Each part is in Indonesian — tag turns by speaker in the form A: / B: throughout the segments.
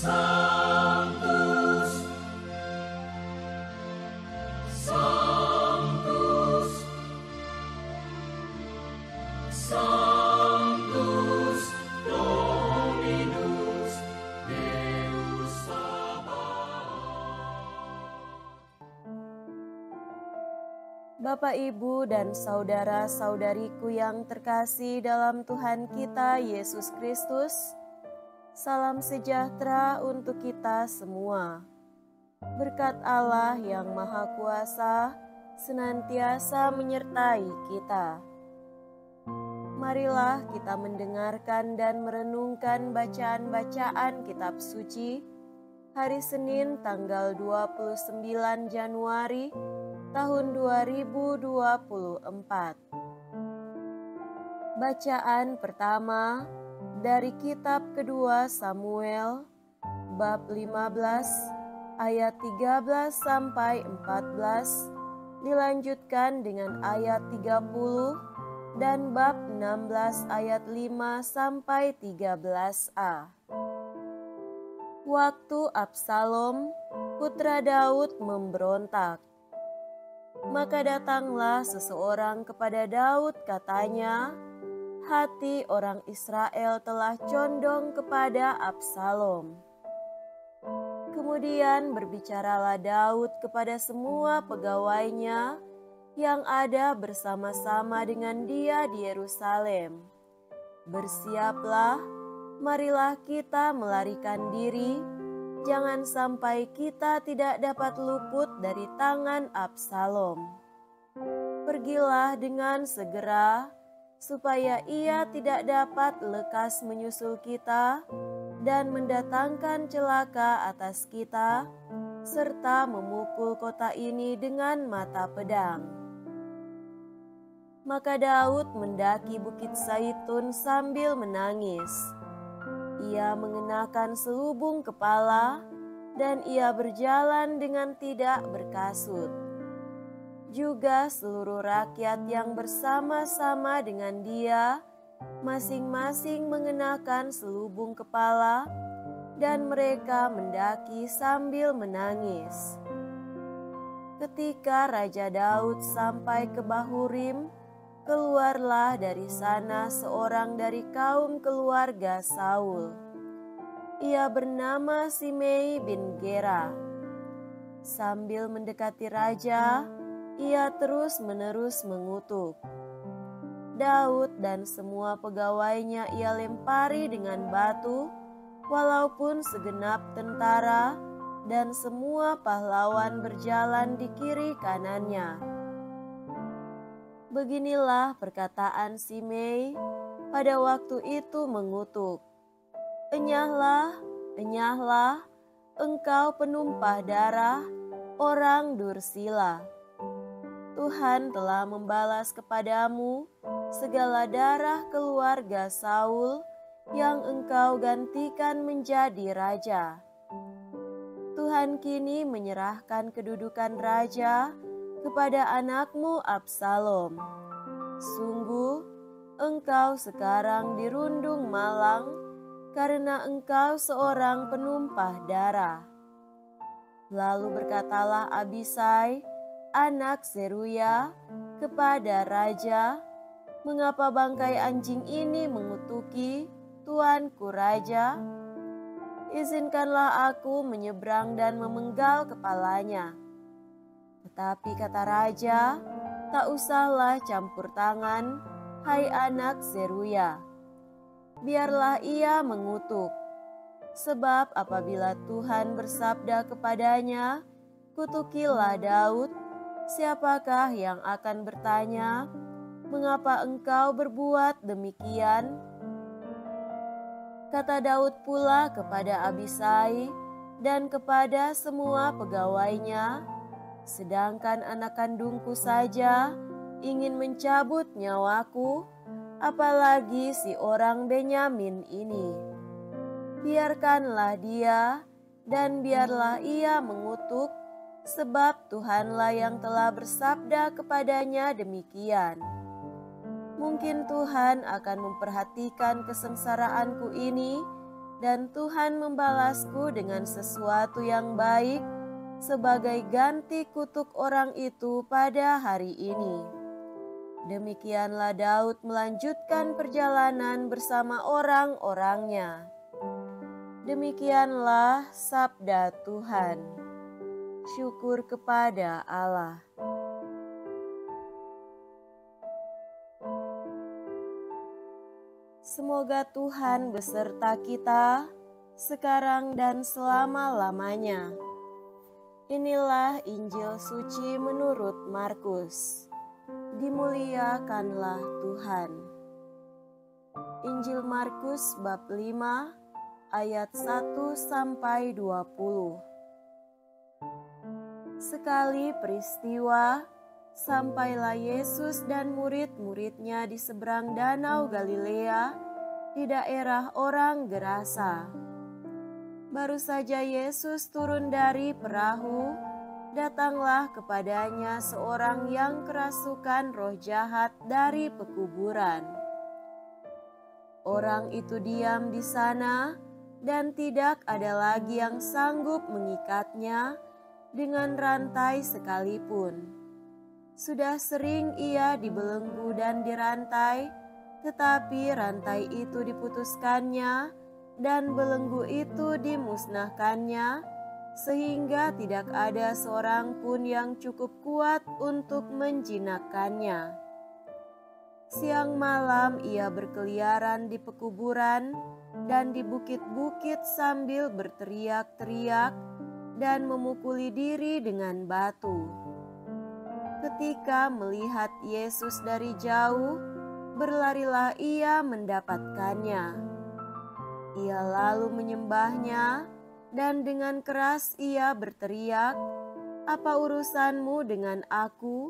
A: Sanctus, Sanctus, Sanctus Dominus Deus Sabaoth.
B: Bapak, Ibu, dan saudara-saudariku yang terkasih dalam Tuhan kita Yesus Kristus, salam sejahtera untuk kita semua. Berkat Allah yang Maha Kuasa senantiasa menyertai kita. Marilah kita mendengarkan dan merenungkan bacaan-bacaan kitab suci hari Senin tanggal 29 Januari tahun 2024. Bacaan pertama dari kitab kedua Samuel bab 15 ayat 13 sampai 14, dilanjutkan dengan ayat 30 dan bab 16 ayat 5 sampai 13a. Waktu Absalom putra Daud memberontak, maka datanglah seseorang kepada Daud, katanya, hati orang Israel telah condong kepada Absalom. Kemudian berbicaralah Daud kepada semua pegawainya yang ada bersama-sama dengan dia di Yerusalem. Bersiaplah, marilah kita melarikan diri, jangan sampai kita tidak dapat luput dari tangan Absalom. Pergilah dengan segera, supaya ia tidak dapat lekas menyusul kita dan mendatangkan celaka atas kita, serta memukul kota ini dengan mata pedang. Maka Daud mendaki Bukit Zaitun sambil menangis. Ia mengenakan selubung kepala dan ia berjalan dengan tidak berkasut. Juga seluruh rakyat yang bersama-sama dengan dia masing-masing mengenakan selubung kepala, dan mereka mendaki sambil menangis. Ketika Raja Daud sampai ke Bahurim, keluarlah dari sana seorang dari kaum keluarga Saul. Ia bernama Simei bin Gera. Sambil mendekati raja, ia terus-menerus mengutuk. Daud dan semua pegawainya ia lempari dengan batu, walaupun segenap tentara dan semua pahlawan berjalan di kiri kanannya. Beginilah perkataan Simei pada waktu itu mengutuk. Enyahlah, enyahlah, engkau penumpah darah, orang dursila. Tuhan telah membalas kepadamu segala darah keluarga Saul yang engkau gantikan menjadi raja. Tuhan kini menyerahkan kedudukan raja kepada anakmu Absalom. Sungguh, engkau sekarang dirundung malang karena engkau seorang penumpah darah. Lalu berkatalah Abisai, anak Zeruya, kepada raja, mengapa bangkai anjing ini mengutuki tuanku raja? Izinkanlah aku menyeberang dan memenggal kepalanya. Tetapi kata raja, tak usahlah campur tangan, hai anak Zeruya. Biarlah ia mengutuk. Sebab apabila Tuhan bersabda kepadanya, kutukilah Daud, siapakah yang akan bertanya, mengapa engkau berbuat demikian? Kata Daud pula kepada Abisai dan kepada semua pegawainya, sedangkan anak kandungku saja ingin mencabut nyawaku, apalagi si orang Benyamin ini. Biarkanlah dia dan biarlah ia mengutuk, sebab Tuhanlah yang telah bersabda kepadanya demikian. Mungkin Tuhan akan memperhatikan kesengsaraanku ini dan Tuhan membalasku dengan sesuatu yang baik sebagai ganti kutuk orang itu pada hari ini. Demikianlah Daud melanjutkan perjalanan bersama orang-orangnya. Demikianlah sabda Tuhan. Syukur kepada Allah. Semoga Tuhan beserta kita sekarang dan selama-lamanya. Inilah Injil suci menurut Markus. Dimuliakanlah Tuhan. Injil Markus bab 5 ayat 1 sampai 20. Sekali peristiwa, sampailah Yesus dan murid-muridnya di seberang danau Galilea di daerah orang Gerasa. Baru saja Yesus turun dari perahu, datanglah kepadanya seorang yang kerasukan roh jahat dari pekuburan. Orang itu diam di sana, dan tidak ada lagi yang sanggup mengikatnya dengan rantai sekalipun. Sudah sering ia dibelenggu dan dirantai, tetapi rantai itu diputuskannya dan belenggu itu dimusnahkannya, sehingga tidak ada seorang pun yang cukup kuat untuk menjinakkannya. Siang malam ia berkeliaran di pekuburan dan di bukit-bukit sambil berteriak-teriak dan memukuli diri dengan batu. Ketika melihat Yesus dari jauh, berlarilah ia mendapatkannya. Ia lalu menyembahnya dan dengan keras ia berteriak, "Apa urusanmu dengan aku,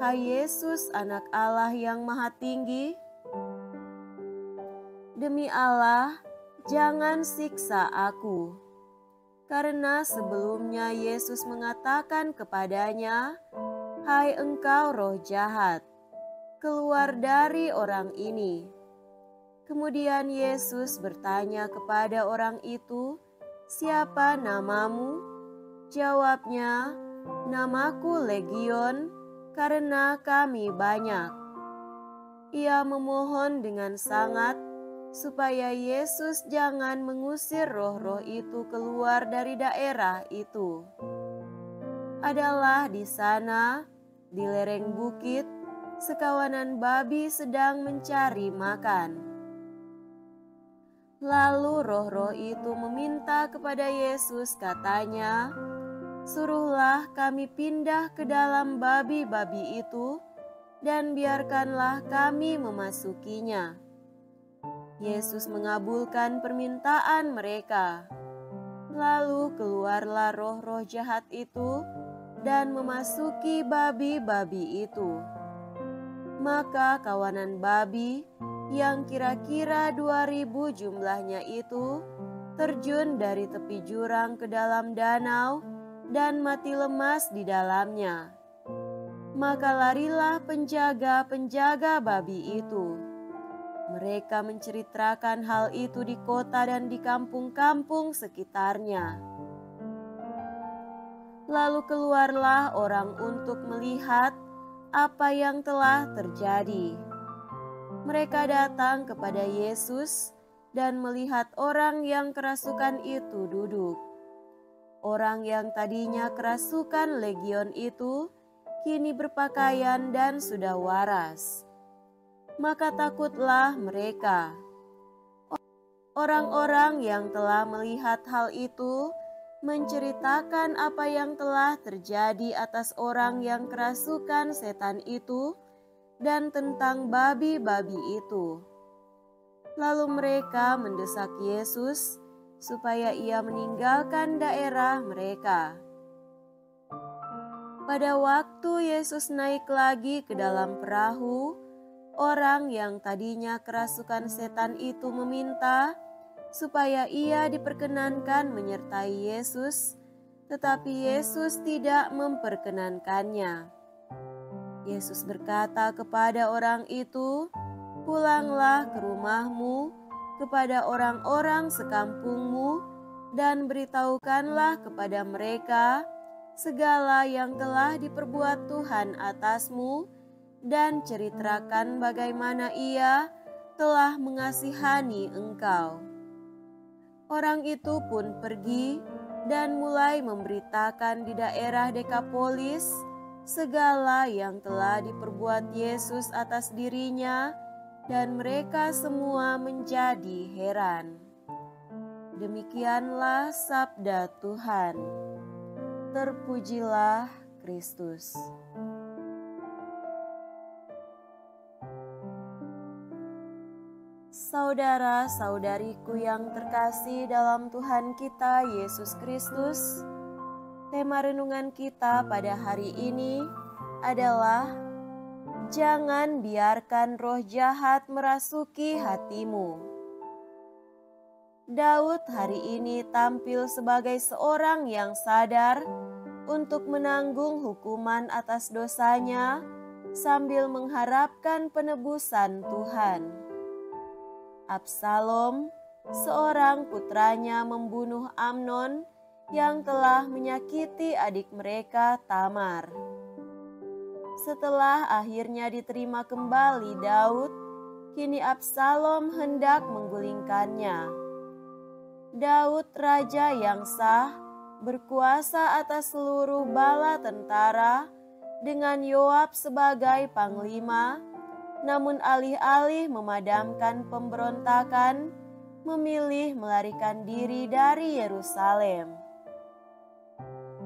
B: hai Yesus, Anak Allah yang Maha Tinggi? Demi Allah, jangan siksa aku." Karena sebelumnya Yesus mengatakan kepadanya, "Hai engkau roh jahat, keluar dari orang ini." Kemudian Yesus bertanya kepada orang itu, "Siapa namamu?" Jawabnya, "Namaku Legion, karena kami banyak." Ia memohon dengan sangat supaya Yesus jangan mengusir roh-roh itu keluar dari daerah itu. Adalah di sana, di lereng bukit, sekawanan babi sedang mencari makan. Lalu roh-roh itu meminta kepada Yesus, katanya, "Suruhlah kami pindah ke dalam babi-babi itu, dan biarkanlah kami memasukinya." Yesus mengabulkan permintaan mereka. Lalu keluarlah roh-roh jahat itu dan memasuki babi-babi itu. Maka kawanan babi yang kira-kira 2.000 jumlahnya itu terjun dari tepi jurang ke dalam danau dan mati lemas di dalamnya. Maka larilah penjaga-penjaga babi itu. Mereka menceritakan hal itu di kota dan di kampung-kampung sekitarnya. Lalu keluarlah orang untuk melihat apa yang telah terjadi. Mereka datang kepada Yesus dan melihat orang yang kerasukan itu duduk. Orang yang tadinya kerasukan legion itu kini berpakaian dan sudah waras. Maka takutlah mereka. Orang-orang yang telah melihat hal itu menceritakan apa yang telah terjadi atas orang yang kerasukan setan itu dan tentang babi-babi itu. Lalu mereka mendesak Yesus supaya ia meninggalkan daerah mereka. Pada waktu Yesus naik lagi ke dalam perahu, orang yang tadinya kerasukan setan itu meminta supaya ia diperkenankan menyertai Yesus, tetapi Yesus tidak memperkenankannya. Yesus berkata kepada orang itu, "Pulanglah ke rumahmu, kepada orang-orang sekampungmu dan beritahukanlah kepada mereka segala yang telah diperbuat Tuhan atasmu dan ceritakan bagaimana Ia telah mengasihani engkau." Orang itu pun pergi dan mulai memberitakan di daerah Dekapolis segala yang telah diperbuat Yesus atas dirinya, dan mereka semua menjadi heran. Demikianlah sabda Tuhan. Terpujilah Kristus. Saudara-saudariku yang terkasih dalam Tuhan kita Yesus Kristus, tema renungan kita pada hari ini adalah jangan biarkan roh jahat merasuki hatimu. Daud hari ini tampil sebagai seorang yang sadar untuk menanggung hukuman atas dosanya sambil mengharapkan penebusan Tuhan. Absalom, seorang putranya, membunuh Amnon yang telah menyakiti adik mereka Tamar. Setelah akhirnya diterima kembali Daud, kini Absalom hendak menggulingkannya. Daud, raja yang sah, berkuasa atas seluruh bala tentara dengan Yoab sebagai panglima, namun alih-alih memadamkan pemberontakan, memilih melarikan diri dari Yerusalem.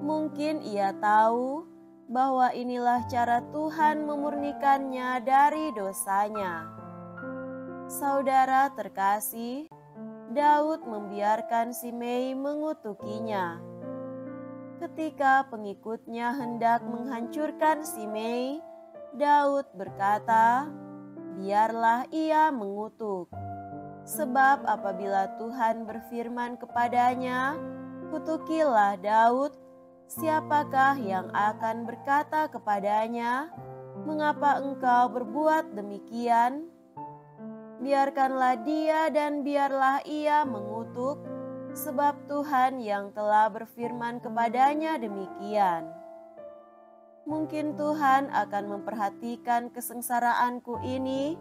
B: Mungkin ia tahu bahwa inilah cara Tuhan memurnikannya dari dosanya. Saudara terkasih, Daud membiarkan Simei mengutukinya. Ketika pengikutnya hendak menghancurkan Simei, Daud berkata, "Biarlah ia mengutuk. Sebab apabila Tuhan berfirman kepadanya, 'Kutukilah Daud,' siapakah yang akan berkata kepadanya, 'Mengapa engkau berbuat demikian?' Biarkanlah dia dan biarlah ia mengutuk, sebab Tuhan yang telah berfirman kepadanya demikian. Mungkin Tuhan akan memperhatikan kesengsaraanku ini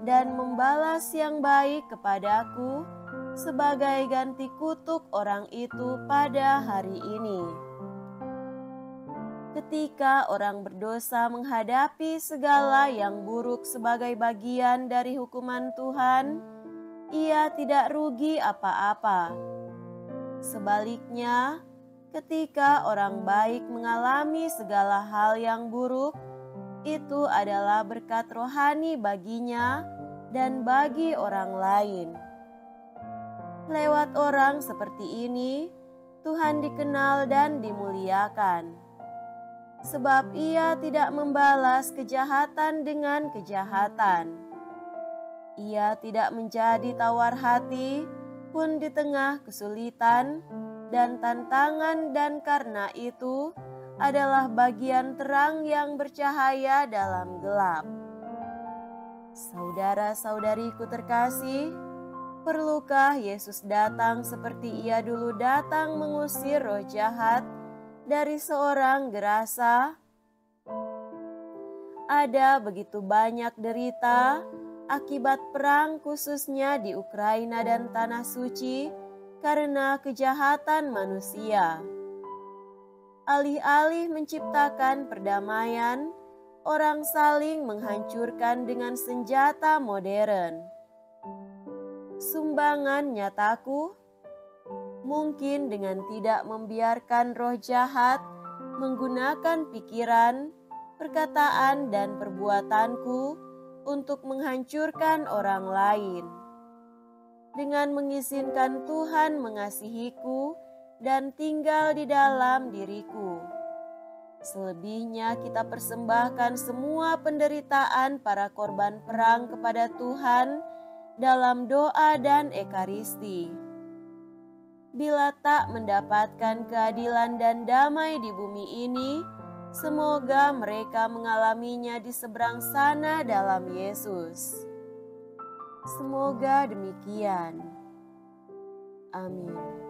B: dan membalas yang baik kepadaku sebagai ganti kutuk orang itu pada hari ini." Ketika orang berdosa menghadapi segala yang buruk sebagai bagian dari hukuman Tuhan, ia tidak rugi apa-apa. Sebaliknya, ketika orang baik mengalami segala hal yang buruk, itu adalah berkat rohani baginya dan bagi orang lain. Lewat orang seperti ini, Tuhan dikenal dan dimuliakan. Sebab ia tidak membalas kejahatan dengan kejahatan. Ia tidak menjadi tawar hati pun di tengah kesulitan dan tantangan, dan karena itu adalah bagian terang yang bercahaya dalam gelap. Saudara-saudariku terkasih, perlukah Yesus datang seperti ia dulu datang mengusir roh jahat dari seorang gerasa? Ada begitu banyak derita akibat perang, khususnya di Ukraina dan Tanah Suci, karena kejahatan manusia. Alih-alih menciptakan perdamaian, orang saling menghancurkan dengan senjata modern. Sumbangan nyataku, mungkin dengan tidak membiarkan roh jahat menggunakan pikiran, perkataan, dan perbuatanku untuk menghancurkan orang lain. Dengan mengizinkan Tuhan mengasihiku dan tinggal di dalam diriku. Selebihnya kita persembahkan semua penderitaan para korban perang kepada Tuhan dalam doa dan ekaristi. Bila tak mendapatkan keadilan dan damai di bumi ini, semoga mereka mengalaminya di seberang sana dalam Yesus. Semoga demikian. Amin.